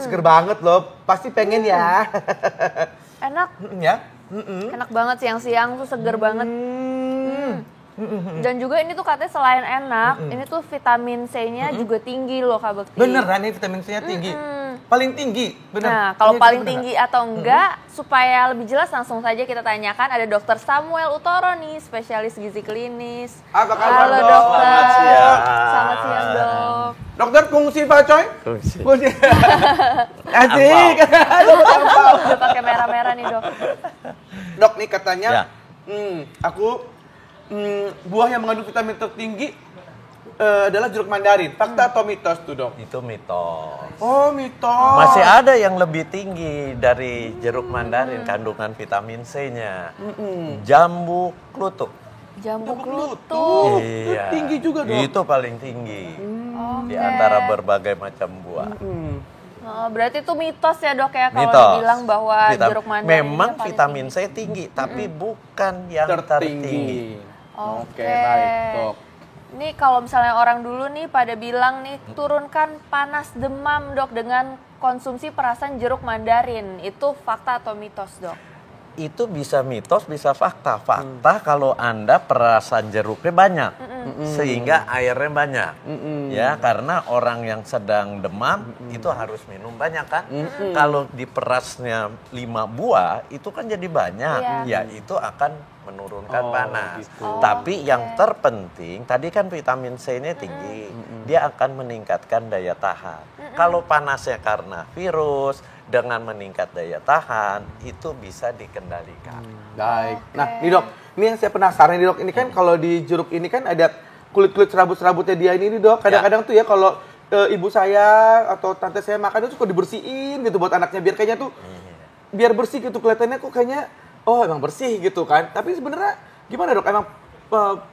seger banget loh. Pasti pengen ya. Enak. Ya. Enak banget siang-siang tuh seger banget. Dan juga ini tuh katanya selain enak, ini tuh vitamin C-nya juga tinggi loh Kak Bekti. Beneran nih vitamin C-nya tinggi. Paling tinggi, bener. Nah, kalau paling tinggi atau enggak, supaya lebih jelas langsung saja kita tanyakan ada Dokter Samuel Utoro nih, spesialis gizi klinis. Apa kabar, Halo Dok? dokter. Selamat siang. Selamat siang dok. Dokter kungsi Pak Coy? Kungsi. Asik. Udah pakai merah-merah nih dok. Dok nih katanya, Ya. buah yang mengandung vitamin tertinggi adalah jeruk mandarin. Fakta atau mitos tuh dok? Itu mitos. Oh mitos. Masih ada yang lebih tinggi dari jeruk mandarin kandungan vitamin C-nya. Jambu klutuk. Jambu Klutuk. klutuk. Iya. Tinggi juga, Dok. Itu paling tinggi di Oke. antara berbagai macam buah. Oh, berarti itu mitos ya dok ya kalau Mitos. dibilang bahwa jeruk mandarin Memang paling vitamin tinggi. C tinggi, tapi bukan yang tertinggi. Oke, baik dok. Ini kalau misalnya orang dulu nih pada bilang nih turunkan panas demam dok dengan konsumsi perasan jeruk mandarin. Itu fakta atau mitos dok? Itu bisa mitos, bisa fakta. Fakta kalau Anda perasan jeruknya banyak, sehingga airnya banyak. Ya, karena orang yang sedang demam itu harus minum banyak kan. Kalau diperasnya 5 buah, itu kan jadi banyak. Ya, itu akan menurunkan panas. Gitu. Tapi yang terpenting, tadi kan vitamin C-nya tinggi, dia akan meningkatkan daya tahan. Kalau panasnya karena virus, dengan meningkat daya tahan, itu bisa dikendalikan. Baik. Nah, nih dok, ini yang saya penasaran nih dok. Ini kan kalau di jeruk ini kan ada kulit-kulit serabut-serabutnya dia ini nih dok. Kadang-kadang tuh ya kalau ibu saya atau tante saya makan itu suka dibersihin gitu buat anaknya biar kayaknya tuh biar bersih gitu kelihatannya kok kayaknya oh emang bersih gitu kan. Tapi sebenarnya gimana dok? Emang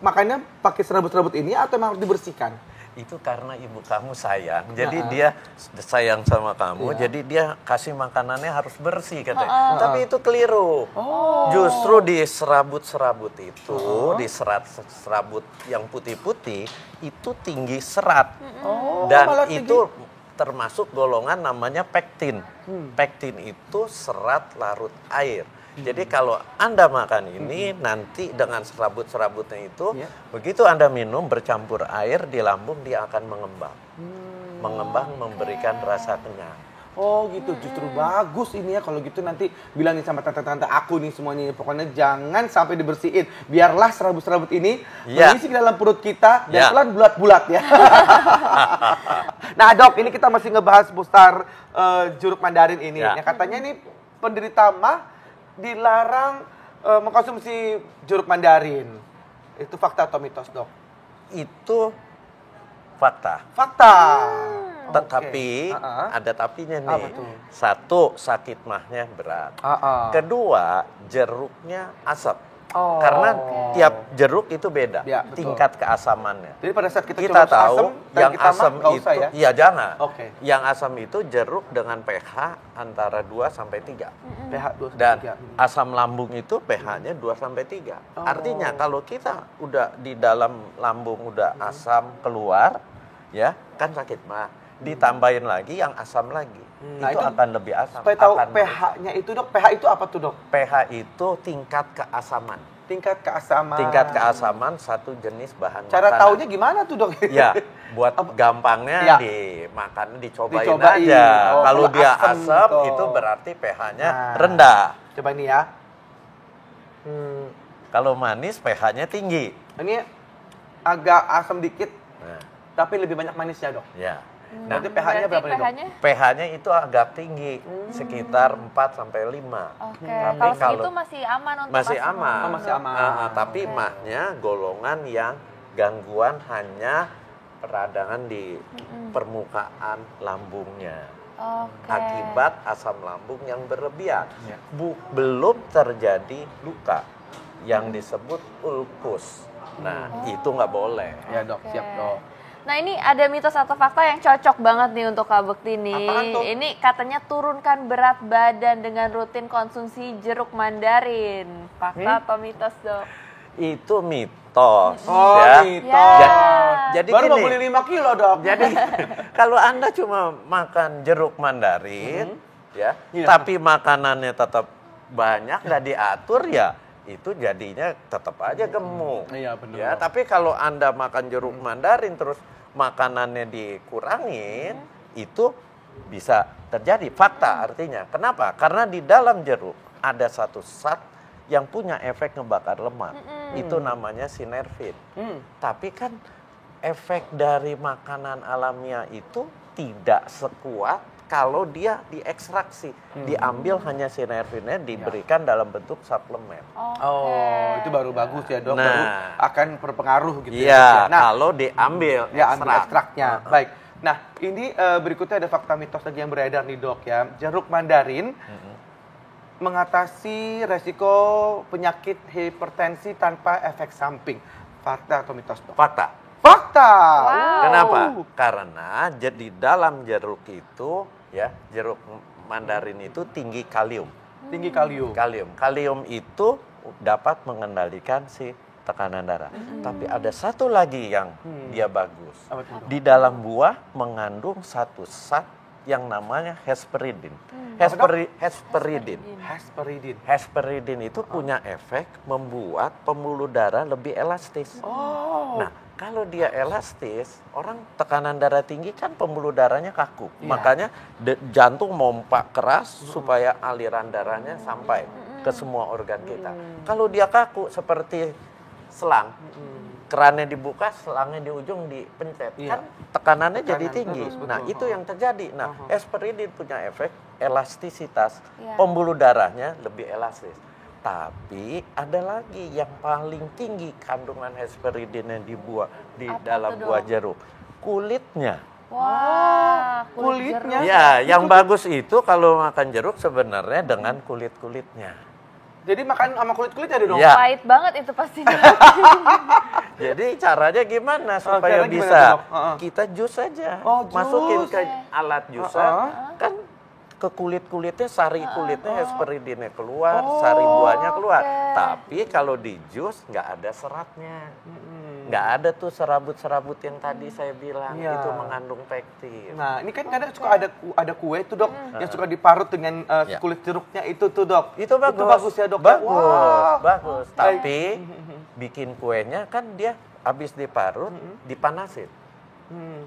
makannya pakai serabut-serabut ini atau emang harus dibersihkan? Itu karena ibu kamu sayang, jadi dia sayang sama kamu, jadi dia kasih makanannya harus bersih katanya. Tapi itu keliru. Justru di serabut-serabut itu, di serabut yang putih-putih, itu tinggi serat. Dan malah itu termasuk golongan namanya pektin. Pektin itu serat larut air. Jadi kalau Anda makan ini nanti dengan serabut-serabutnya itu, begitu Anda minum bercampur air di lambung dia akan mengembang. Mengembang memberikan rasa kenyang. Oh gitu, justru bagus ini ya kalau gitu nanti bilangin sama tante-tante aku nih semuanya. Pokoknya jangan sampai dibersihin. Biarlah serabut-serabut ini mengisi ke dalam perut kita dan pelan bulat-bulat ya. Nah dok, ini kita masih ngebahas seputar jeruk mandarin ini. Yang katanya ini penderita mah dilarang mengkonsumsi jeruk mandarin. Itu fakta atau mitos dok? Itu fakta. Fakta. Tetapi ada tapinya nih. Apa tuh? Satu, sakit mahnya berat. Kedua, jeruknya asam. Karena tiap jeruk itu beda, tingkat keasamannya. Jadi pada saat kita tahu asam, yang kita asam nggak itu, usah ya? iya jangan. Yang asam itu jeruk dengan pH antara 2 sampai 3. pH 2 sampai Dan 3. asam lambung itu pH-nya 2 sampai 3. Artinya kalau kita udah di dalam lambung udah asam keluar, ya kan sakit mah. Ditambahin lagi yang asam lagi. Nah, itu akan lebih asam. Supaya tahu pH-nya itu dok, pH itu apa tuh dok? pH itu tingkat keasaman. Tingkat keasaman. Tingkat keasaman satu jenis bahan Cara makanan. taunya gimana tuh dok? Ya, buat gampangnya dimakan, dicobain aja. Oh, kalau dia asam asam gitu. itu berarti pH-nya rendah. Coba ini ya. Kalau manis pH-nya tinggi. Ini agak asam dikit, Nah, tapi lebih banyak manisnya dok. ya. Berarti pH-nya berapa nih dok? pH-nya itu agak tinggi, sekitar 4 sampai 5. Oke, Tapi kalau segitu masih aman untuk masih asam aman. lambung. Masih aman. Tapi mahnya golongan yang gangguan hanya peradangan di permukaan lambungnya. Akibat asam lambung yang berlebihan. Belum terjadi luka yang disebut ulkus. Nah, itu nggak boleh. Ya dok, siap dok. Nah ini ada mitos atau fakta yang cocok banget nih untuk Kak Bekti nih. Apaan tuh? Ini katanya turunkan berat badan dengan rutin konsumsi jeruk mandarin. Fakta atau mitos dok? Itu mitos. Oh, ya. mitos. Jadi Baru mau gini. beli 5 kilo, Dok. Jadi kalau Anda cuma makan jeruk mandarin, ya, Iya. tapi makanannya tetap banyak, nggak diatur, ya itu jadinya tetap aja gemuk. Iya, benar. Ya, tapi kalau Anda makan jeruk mandarin terus makanannya dikurangin, itu bisa terjadi. Fakta artinya. Kenapa? Karena di dalam jeruk ada satu zat yang punya efek ngebakar lemak. Itu namanya sinervin. Tapi kan efek dari makanan alamiah itu tidak sekuat kalau dia diekstraksi. Diambil hanya sinervinnya, diberikan dalam bentuk suplemen. Oh, itu baru bagus ya, Dok. Nah. Baru akan berpengaruh gitu ya. Dok, Iya, ya. Nah, kalau diambil ya ambil ekstrak. ekstraknya. Baik. Nah, ini berikutnya ada fakta mitos lagi yang beredar nih, Dok ya. Jeruk mandarin mengatasi resiko penyakit hipertensi tanpa efek samping. Fakta atau mitos, Dok? Fakta. Fakta. Wow. Kenapa? Karena di dalam jeruk itu, ya, jeruk mandarin itu tinggi kalium. Tinggi kalium. Kalium itu dapat mengendalikan si tekanan darah. Tapi ada satu lagi yang dia bagus. Apa itu, Dok? Di dalam buah mengandung satu zat yang namanya hesperidin. Hesperidin. Hesperidin. Hesperidin itu punya efek membuat pembuluh darah lebih elastis. Oh. Nah, kalau dia elastis, orang tekanan darah tinggi kan pembuluh darahnya kaku. Iya. Makanya jantung mompak keras supaya aliran darahnya sampai ke semua organ kita. Kalau dia kaku seperti selang, kerannya dibuka, selangnya di ujung dipencet, Iya. kan tekanannya Tekanan jadi tinggi. terus, betul. Nah, itu yang terjadi. Nah, hesperidin punya efek elastisitas, Iya. pembuluh darahnya lebih elastis. Tapi ada lagi yang paling tinggi kandungan hesperidin yang di Apa dalam tuh, Dok? buah jeruk. Kulitnya. Wah, kulitnya. jeruk. Ya, yang bagus itu kalau makan jeruk sebenarnya dengan kulit-kulitnya. Jadi makan sama kulit-kulit ada dong? Ya. Pahit banget itu pastinya. Jadi caranya gimana supaya caranya gimana bisa? tuh, Dok? Kita jus aja. Oh, jus. Masukin ke alat jusan, Heeh. kan ke kulit-kulitnya, sari kulitnya hesperidinnya keluar, Oh, sari buahnya keluar. oke. Tapi kalau di jus nggak ada seratnya. Nggak ada tuh serabut-serabut yang tadi saya bilang, Iya. itu mengandung pektin. Nah, ini kan kadang suka ada kue tuh, Dok, yang suka diparut dengan Ya. kulit jeruknya itu tuh, Dok. Itu bagus. ya, Dok. Bagus, Wah. bagus. Baik. Tapi bikin kuenya kan dia habis diparut, dipanasin.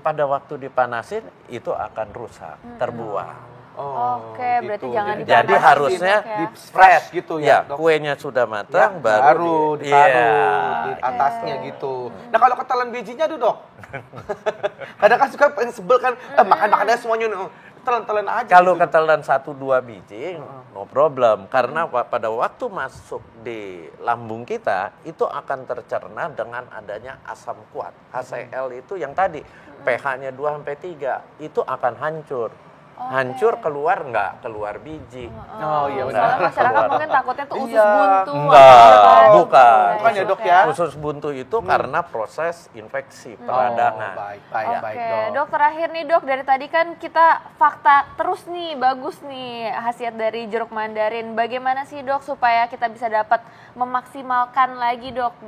Pada waktu dipanasin itu akan rusak, terbuang. Oke, berarti jangan Jadi Jadi dipanasin, harusnya Dok, ya. di fresh gitu ya, Ya, Dok. kuenya sudah Ya, matang baru di- diparut Iya. di atasnya gitu. Nah, kalau ketelan bijinya tuh, Dok. Kadang kan suka pengen sebel kan, makan-makannya semuanya telan-telan aja. Kalau gitu. ketelan 1-2 biji, no problem. Karena pada waktu masuk di lambung kita, itu akan tercerna dengan adanya asam kuat. HCl itu yang tadi, pH-nya 2-3, itu akan hancur. Hancur keluar nggak? Keluar biji. Oh, iya benar. Soalnya masyarakat Keluar. mungkin takutnya tuh usus Iya. buntu. Enggak, atau bukan. Bukan ya, Dok, ya? Usus buntu itu karena proses infeksi peradangan. Oh, baik, Oke, baik, Dok. Dok, terakhir nih, Dok, dari tadi kan kita fakta terus nih, bagus nih khasiat dari jeruk mandarin. Bagaimana sih, Dok, supaya kita bisa dapat memaksimalkan lagi, Dok,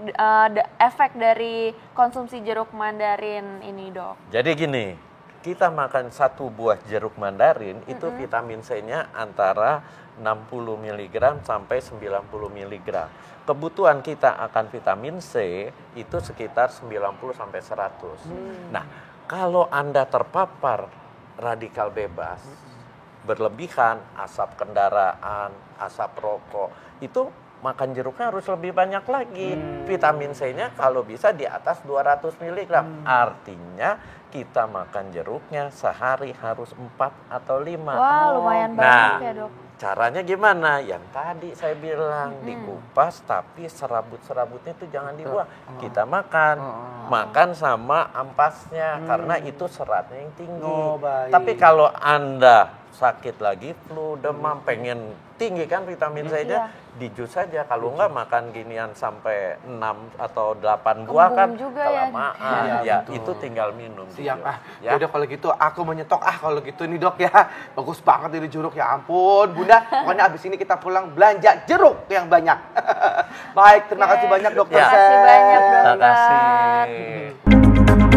efek dari konsumsi jeruk mandarin ini, Dok? Jadi gini, kita makan satu buah jeruk mandarin itu vitamin C-nya antara 60 mg sampai 90 mg. Kebutuhan kita akan vitamin C itu sekitar 90 sampai 100. Nah, kalau Anda terpapar radikal bebas, berlebihan, asap kendaraan, asap rokok, itu makan jeruknya harus lebih banyak lagi. Vitamin C-nya kalau bisa di atas 200 mg. Artinya kita makan jeruknya sehari harus 4 atau 5. Wah, lumayan banyak ya, Dok. Caranya gimana? Yang tadi saya bilang dikupas, tapi serabut-serabutnya itu jangan dibuang. Kita makan, makan sama ampasnya karena itu seratnya yang tinggi. Oh, baik. Tapi kalau Anda sakit lagi, flu, demam, pengen tinggi kan vitamin C-nya, di jus saja. Kalau enggak makan ginian sampai 6 atau 8 buah kan juga ya. kelamaan. Ya, Ya, itu tinggal minum. Siap. Ya. Udah kalau gitu aku menyetok kalau gitu nih dok ya. Bagus banget ini jeruk, ya ampun Bunda. Pokoknya abis ini kita pulang belanja jeruk yang banyak. Baik, terima kasih banyak dokter. Terima kasih banyak dokter. Terima kasih.